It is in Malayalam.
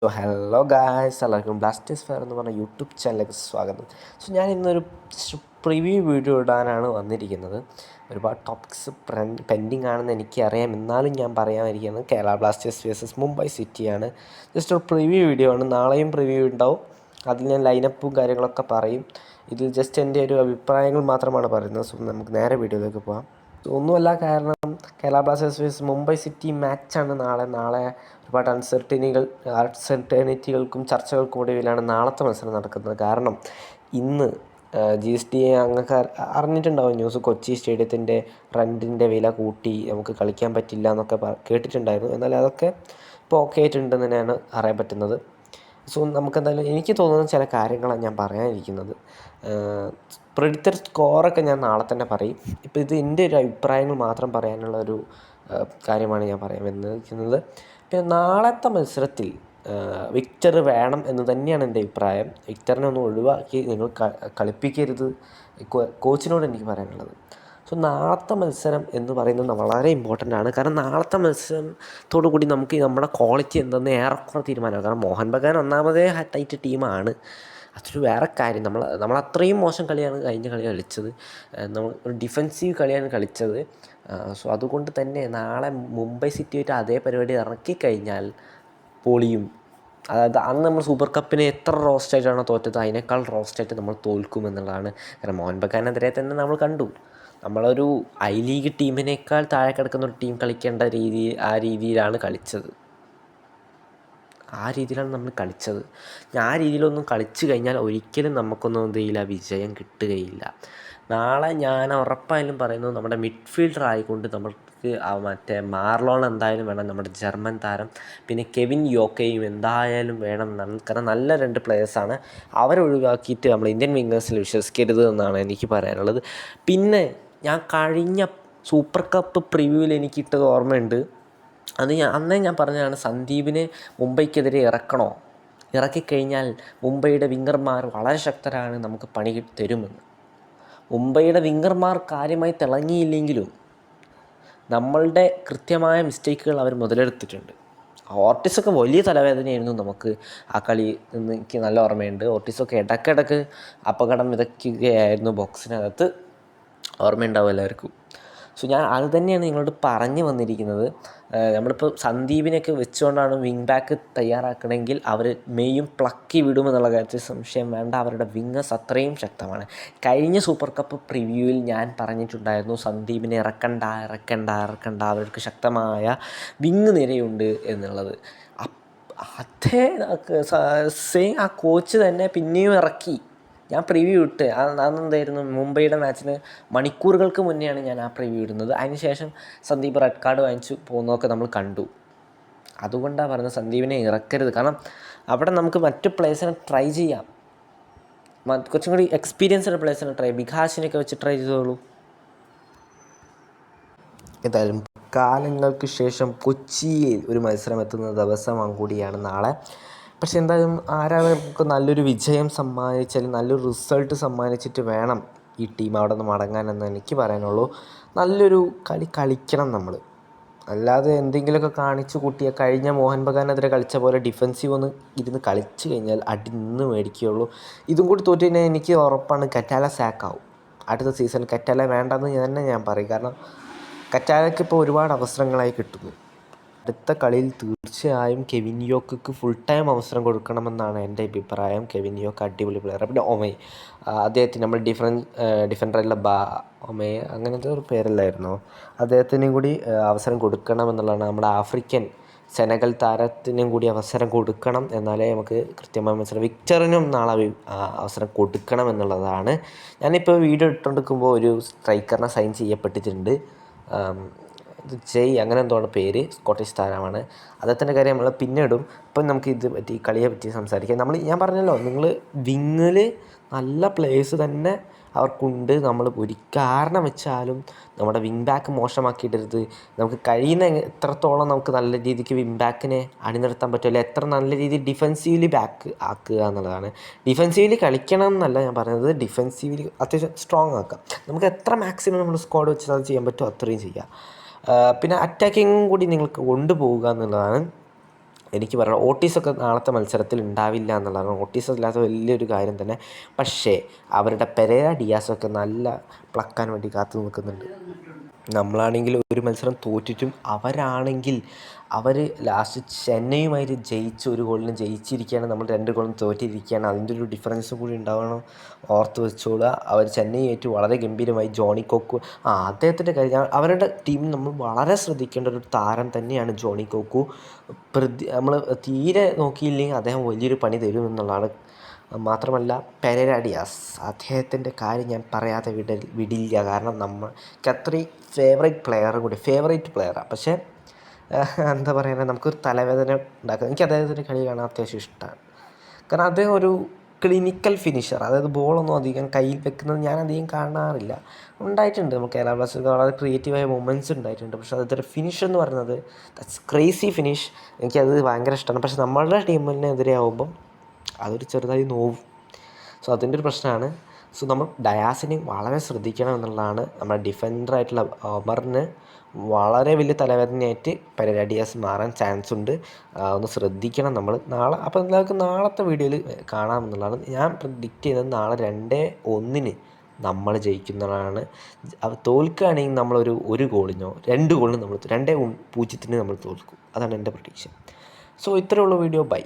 ഹലോ ഗായ്സ്, എല്ലാവർക്കും ബ്ലാസ്റ്റേഴ്സ് ഫെയർ എന്ന് പറഞ്ഞ യൂട്യൂബ് ചാനലിലേക്ക് സ്വാഗതം. ഞാൻ ഇന്നൊരു പ്രിവ്യൂ വീഡിയോ ഇടാനാണ് വന്നിരിക്കുന്നത്. ഒരുപാട് ടോപ്പിക്സ് പെൻഡിങ് ആണെന്ന് എനിക്കറിയാം, എന്നാലും ഞാൻ പറയാനിരിക്കുന്നത് കേരള ബ്ലാസ്റ്റേഴ്സ് വേഴ്സസ് മുംബൈ സിറ്റിയാണ്. ജസ്റ്റ് ഒരു പ്രിവ്യൂ വീഡിയോ ആണ്. നാളെയും പ്രിവ്യൂ ഉണ്ടാവും. അതിൽ ഞാൻ ലൈനപ്പും കാര്യങ്ങളൊക്കെ പറയും. ഇതിൽ ജസ്റ്റ് എൻ്റെ ഒരു അഭിപ്രായങ്ങൾ മാത്രമാണ് പറയുന്നത്. സോ നമുക്ക് നേരെ വീഡിയോയിലേക്ക് പോകാം. ഒന്നുമല്ല, കാരണം Kerala Blasters versus Mumbai City മാച്ചാണ് നാളെ ഒരുപാട് അൺസെർട്ടനിറ്റികൾക്കും ചർച്ചകൾക്കും ഒടുവിലാണ് നാളത്തെ മത്സരം നടക്കുന്നത്. കാരണം ഇന്ന് GSTA അങ്ങൊക്കെ അറിഞ്ഞിട്ടുണ്ടാവും ന്യൂസ്. കൊച്ചി സ്റ്റേഡിയത്തിൻ്റെ റെൻറ്റിൻ്റെ വില കൂട്ടി, നമുക്ക് കളിക്കാൻ പറ്റില്ല എന്നൊക്കെ കേട്ടിട്ടുണ്ടായിരുന്നു. എന്നാൽ അതൊക്കെ ഇപ്പോൾ ഓക്കെ ആയിട്ടുണ്ടെന്ന് തന്നെയാണ് അറിയാൻ പറ്റുന്നത്. സോ നമുക്കെന്തായാലും എനിക്ക് തോന്നുന്ന ചില കാര്യങ്ങളാണ് ഞാൻ പറയാനിരിക്കുന്നത്. പ്രെഡിക്റ്റർ സ്കോറൊക്കെ ഞാൻ നാളെ തന്നെ പറയും. ഇപ്പോൾ ഇത് എൻ്റെ ഒരു അഭിപ്രായങ്ങൾ മാത്രം പറയാനുള്ള ഒരു കാര്യമാണ് ഞാൻ പറയാൻ വന്നിരിക്കുന്നത്. പിന്നെ നാളത്തെ മത്സരത്തിൽ വിക്ടർ വേണം എന്ന് തന്നെയാണ് എൻ്റെ അഭിപ്രായം. വിക്ടറിനെ ഒന്ന് ഒഴിവാക്കി നിങ്ങൾ കളിപ്പിക്കരുത്, കോച്ചിനോട് എനിക്ക് പറയാനുള്ളത്. സോ നാളത്തെ മത്സരം എന്ന് പറയുന്നത് വളരെ ഇമ്പോർട്ടൻ്റ് ആണ്. കാരണം നാളത്തെ മത്സരത്തോടു കൂടി നമുക്ക് നമ്മുടെ ക്വാളിറ്റി എന്തെന്ന് ഏറെക്കുറെ തീരുമാനമാകും. കാരണം മോഹൻ ബഗാൻ ഒന്നാമതേ ടൈറ്റ് ടീമാണ്. അതൊരു വേറെ കാര്യം. നമ്മൾ അത്രയും മോശം കളിയാണ് കഴിഞ്ഞ കളി കളിച്ചത്. നമ്മൾ ഒരു ഡിഫെൻസീവ് കളിയാണ് കളിച്ചത്. സോ അതുകൊണ്ട് തന്നെ നാളെ മുംബൈ സിറ്റിയായിട്ട് അതേ പരിപാടി ഇറക്കിക്കഴിഞ്ഞാൽ പൊളിയും. അതായത് അന്ന് നമ്മൾ സൂപ്പർ കപ്പിന് എത്ര റോസ്റ്റായിട്ടാണോ തോറ്റത്, അതിനേക്കാൾ റോസ്റ്റായിട്ട് നമ്മൾ തോൽക്കുമെന്നുള്ളതാണ്. കാരണം മോഹൻ ബഗാനെതിരെ തന്നെ നമ്മൾ കണ്ടു, നമ്മളൊരു ലീഗ് ടീമിനേക്കാൾ താഴെ കിടക്കുന്ന ഒരു ടീം കളിക്കേണ്ട ആ രീതിയിലാണ് കളിച്ചത്. നമ്മൾ കളിച്ചത്. ആ രീതിയിലൊന്നും കളിച്ചു കഴിഞ്ഞാൽ ഒരിക്കലും നമുക്കൊന്നും എന്ത് ചെയ്യില്ല, വിജയം കിട്ടുകയില്ല. നാളെ ഞാൻ ഉറപ്പായാലും പറയുന്നത്, നമ്മുടെ മിഡ്ഫീൽഡർ ആയിക്കൊണ്ട് നമുക്ക് മറ്റേ മാർലോൺ എന്തായാലും വേണം, നമ്മുടെ ജർമ്മൻ താരം. പിന്നെ കെവിൻ യോക്കയും എന്തായാലും വേണം. കാരണം നല്ല 2 പ്ലെയേഴ്സാണ്. അവരെ ഒഴിവാക്കിയിട്ട് നമ്മൾ ഇന്ത്യൻ വിംഗേഴ്സിൽ വിശ്വസിക്കരുത് എന്നാണ് എനിക്ക് പറയാനുള്ളത്. പിന്നെ ഞാൻ കഴിഞ്ഞ സൂപ്പർ കപ്പ് പ്രിവ്യൂവിൽ എനിക്കിട്ടത് ഓർമ്മയുണ്ട്. അന്നേ ഞാൻ പറഞ്ഞതാണ്, സന്ദീപിനെ മുംബൈക്കെതിരെ ഇറക്കിക്കഴിഞ്ഞാൽ മുംബൈയുടെ വിങ്ങർമാർ വളരെ ശക്തരാണ്, നമുക്ക് പണി തരുമെന്ന്. മുംബൈയുടെ വിങ്ങർമാർ കാര്യമായി തിളങ്ങിയില്ലെങ്കിലും നമ്മളുടെ കൃത്യമായ മിസ്റ്റേക്കുകൾ അവർ മുതലെടുത്തിട്ടുണ്ട്. ഓർട്ടിസൊക്കെ വലിയ തലവേദനയായിരുന്നു നമുക്ക് ആ കളി എന്ന് എനിക്ക് നല്ല ഓർമ്മയുണ്ട്. ഓർട്ടിസൊക്കെ ഇടയ്ക്കിടയ്ക്ക് അപകടം വിതയ്ക്കുകയായിരുന്നു ബോക്സിനകത്ത്. ഓർമ്മയുണ്ടാവും എല്ലാവർക്കും. സോ ഞാൻ അത് തന്നെയാണ് നിങ്ങളോട് പറഞ്ഞു വന്നിരിക്കുന്നത്. നമ്മളിപ്പോൾ സന്ദീപിനെയൊക്കെ വെച്ചുകൊണ്ടാണ് വിങ് ബാക്ക് തയ്യാറാക്കണമെങ്കിൽ അവർ മെയ്യും പ്ലക്കി വിടുമെന്നുള്ള കാര്യത്തിൽ സംശയം വേണ്ട. അവരുടെ വിങ്ങേഴ്സ് അത്രയും ശക്തമാണ്. കഴിഞ്ഞ സൂപ്പർ കപ്പ് പ്രിവ്യൂവിൽ ഞാൻ പറഞ്ഞിട്ടുണ്ടായിരുന്നു, സന്ദീപിനെ ഇറക്കണ്ട, അവർക്ക് ശക്തമായ വിങ് നിരയുണ്ട് എന്നുള്ളത്. അതേ സെയിം ആ കോച്ച് തന്നെ പിന്നെയും ഇറക്കി. ഞാൻ പ്രിവ്യൂ ഇട്ട് അതെന്തായിരുന്നു, മുംബൈയുടെ മാച്ചിന് മണിക്കൂറുകൾക്ക് മുന്നെയാണ് ഞാൻ ആ പ്രിവ്യൂ ഇടുന്നത്. അതിനുശേഷം സന്ദീപ് റെഡ് കാർഡ് വാങ്ങിച്ചു പോകുന്നതൊക്കെ നമ്മൾ കണ്ടു. അതുകൊണ്ടാണ് പറയുന്നത് സന്ദീപിനെ ഇറക്കരുത്. കാരണം അവിടെ നമുക്ക് മറ്റു പ്ലേയേഴ്സിനെ ട്രൈ ചെയ്യാം. കുറച്ചും കൂടി എക്സ്പീരിയൻസ്ഡ് പ്ലേയേഴ്സിനെ ബിഘാഷിനെയൊക്കെ വെച്ച് ട്രൈ ചെയ്തോളൂ. ഏതായാലും കാലങ്ങൾക്ക് ശേഷം കൊച്ചിയിൽ ഒരു മത്സരം എത്തുന്ന ദിവസം കൂടിയാണ് നാളെ. പക്ഷെ എന്തായാലും ആരാധകർക്ക് നല്ലൊരു വിജയം സമ്മാനിച്ചാൽ, നല്ലൊരു റിസൾട്ട് സമ്മാനിച്ചിട്ട് വേണം ഈ ടീം അവിടെ നിന്ന് മടങ്ങാനെന്ന് എനിക്ക് പറയാനുള്ളൂ. നല്ലൊരു കളി കളിക്കണം നമ്മൾ. അല്ലാതെ എന്തെങ്കിലുമൊക്കെ കാണിച്ചു കൂട്ടിയാൽ, കഴിഞ്ഞ മോഹൻ ബഗാനെതിരെ കളിച്ച പോലെ ഡിഫെൻസീവ് ഒന്ന് ഇരുന്ന് കളിച്ചു കഴിഞ്ഞാൽ അടി നിന്ന് മേടിക്കുകയുള്ളൂ. ഇതും കൂടി തോറ്റു കഴിഞ്ഞാൽ എനിക്ക് ഉറപ്പാണ് കറ്റാല സാക്കാവും. അടുത്ത സീസൺ കറ്റാല വേണ്ടെന്ന് ഞാൻ പറയും. കാരണം കറ്റാലയ്ക്ക് ഇപ്പോൾ ഒരുപാട് അവസരങ്ങളായി കിട്ടുന്നു. അടുത്ത കളിയിൽ തീർച്ചയായും കെവിൻ യോക്കക്ക് ഫുൾ ടൈം അവസരം കൊടുക്കണമെന്നാണ് എൻ്റെ അഭിപ്രായം. കെവിൻ യോക്ക് അടിപൊളി പ്ലെയർ. പിന്നെ അദ്ദേഹത്തിന് നമ്മൾ ഡിഫൻഡറായിട്ടുള്ള ഒമയെ അങ്ങനത്തെ ഒരു പേരല്ലായിരുന്നോ, അദ്ദേഹത്തിനും കൂടി അവസരം കൊടുക്കണമെന്നുള്ളതാണ്. നമ്മുടെ ആഫ്രിക്കൻ സെനഗൽ താരത്തിനും കൂടി അവസരം കൊടുക്കണം, എന്നാലേ നമുക്ക് കൃത്യമായ മത്സരം. വിക്ടറിനും നാളെ അവസരം കൊടുക്കണം എന്നുള്ളതാണ്. ഞാനിപ്പോൾ വീഡിയോ ഇട്ടുകൊണ്ടിരിക്കുമ്പോൾ ഒരു സ്ട്രൈക്കറിനെ സൈൻ ചെയ്യപ്പെട്ടിട്ടുണ്ട്. അങ്ങനെ എന്തോണ് പേര്, സ്കോട്ടിഷ് താരമാണ്. അദ്ദേഹത്തിൻ്റെ കാര്യം നമ്മൾ പിന്നെ ഇടും. ഇപ്പം നമുക്ക് കളിയെ പറ്റി സംസാരിക്കാം. ഞാൻ പറഞ്ഞല്ലോ, നിങ്ങൾ വിങ്ങിൽ നല്ല പ്ലേയേഴ്സ് തന്നെ അവർക്കുണ്ട്. നമ്മൾ ഒരു കാരണം വെച്ചാലും നമ്മുടെ വിങ് ബാക്ക് മോശമാക്കിയിടരുത്. നമുക്ക് കഴിയുന്ന എത്രത്തോളം നമുക്ക് നല്ല രീതിക്ക് വിങ് ബാക്കിനെ അണിനിർത്താൻ പറ്റുമല്ലോ, എത്ര നല്ല രീതിയിൽ ഡിഫെൻസീവ്ലി ബാക്ക് ആക്കുക എന്നുള്ളതാണ്. ഡിഫെൻസീവ്ലി കളിക്കണം എന്നല്ല ഞാൻ പറയുന്നത്, ഡിഫെൻസീവ്ലി അത്യാവശ്യം സ്ട്രോങ് ആക്കാം. നമുക്ക് എത്ര മാക്സിമം നമ്മൾ സ്ക്വാഡ് വെച്ച് അത് ചെയ്യാൻ പറ്റുമോ അത്രയും ചെയ്യുക. പിന്നെ അറ്റാക്കിങ്ങും കൂടി നിങ്ങൾക്ക് കൊണ്ടുപോവുക എന്നുള്ളതാണ് എനിക്ക് പറയാം. ഓട്ടീസൊക്കെ നാളത്തെ മത്സരത്തിൽ ഉണ്ടാവില്ല എന്നുള്ളതാണ്. ഓട്ടീസ് ഇല്ലാത്ത വലിയൊരു കാര്യം തന്നെ. പക്ഷേ അവരുടെ പെരേര ഡിയാസൊക്കെ നല്ല പ്ലക്കാൻ വേണ്ടി കാത്തു നിൽക്കുന്നുണ്ട്. നമ്മളാണെങ്കിൽ ഒരു മത്സരം തോറ്റിട്ടും അവരാണെങ്കിൽ അവർ ലാസ്റ്റ് ചെന്നൈയുമായിട്ട് ജയിച്ച് ഒരു ഗോളിന് ജയിച്ചിരിക്കുകയാണ്, നമ്മൾ 2 ഗോളിന് തോറ്റിരിക്കുകയാണ്. അതിൻ്റെ ഒരു ഡിഫറൻസ് കൂടി ഉണ്ടാവണം, ഓർത്ത് വെച്ചോളുക. അവർ ചെന്നൈയായിട്ട് വളരെ ഗംഭീരമായി ജോണി കോക്കു അദ്ദേഹത്തിൻ്റെ കാര്യം അവരുടെ ടീമിൽ നമ്മൾ വളരെ ശ്രദ്ധിക്കേണ്ട ഒരു താരം തന്നെയാണ് ജോണി കോക്കു. നമ്മൾ തീരെ നോക്കിയില്ലെങ്കിൽ അദ്ദേഹം വലിയൊരു പണി തരുമെന്നുള്ളതാണ്. മാത്രമല്ല പെരേര ഡിയാസ്, അദ്ദേഹത്തിൻ്റെ കാര്യം ഞാൻ പറയാതെ വിടില്ല. കാരണം നമ്മൾക്ക് അത്രയും ഫേവറേറ്റ് പ്ലെയറാണ്. പക്ഷേ എന്താ പറയുക, നമുക്കൊരു തലവേദന ഉണ്ടാക്കുക. എനിക്ക് അദ്ദേഹത്തിൻ്റെ കളി കാണാൻ അത്യാവശ്യം ഇഷ്ടമാണ്. കാരണം അദ്ദേഹം ഒരു ക്ലിനിക്കൽ ഫിനിഷർ, അതായത് ബോളൊന്നും അധികം കയ്യിൽ വെക്കുന്നത് ഞാൻ അധികം കാണാറില്ല. ഉണ്ടായിട്ടുണ്ട് നമുക്ക് കേരള ബ്ലാസ്റ്റേഴ്സ് വളരെ ക്രിയേറ്റീവായ മൊമെൻറ്റ്സ് ഉണ്ടായിട്ടുണ്ട്. പക്ഷേ അതിൻ്റെ ഫിനിഷ് എന്ന് പറയുന്നത് ദാറ്റ്സ് ക്രേസി ഫിനിഷ്. എനിക്കത് ഭയങ്കര ഇഷ്ടമാണ്. പക്ഷേ നമ്മളുടെ ടീമിനെതിരെ ആകുമ്പം അതൊരു ചെറുതായി നോവും. സോ അതിൻ്റെ ഒരു പ്രശ്നമാണ്. സോ നമ്മൾ ഡയാസിനെ വളരെ ശ്രദ്ധിക്കണം എന്നുള്ളതാണ്. നമ്മുടെ ഡിഫൻഡറായിട്ടുള്ള ഒമറിന് വളരെ വലിയ തലവേദനയായിട്ട് പെരേര ഡിയാസ് മാറാൻ ചാൻസ് ഉണ്ട്. ഒന്ന് ശ്രദ്ധിക്കണം നമ്മൾ. നാളെ അപ്പോൾ എല്ലാവർക്കും നാളത്തെ വീഡിയോയിൽ കാണാമെന്നുള്ളതാണ്. ഞാൻ പ്രിഡിക്റ്റ് ചെയ്യുന്നത് നാളെ 2-1 നമ്മൾ ജയിക്കുന്നതാണ്. തോൽക്കുകയാണെങ്കിൽ നമ്മളൊരു 1 ഗോളിനോ 2 ഗോളിന് നമ്മൾ 2-0 നമ്മൾ തോൽക്കും. അതാണ് എൻ്റെ പ്രഡിക്ഷൻ. സോ ഇത്രയുള്ള വീഡിയോ. ബൈ.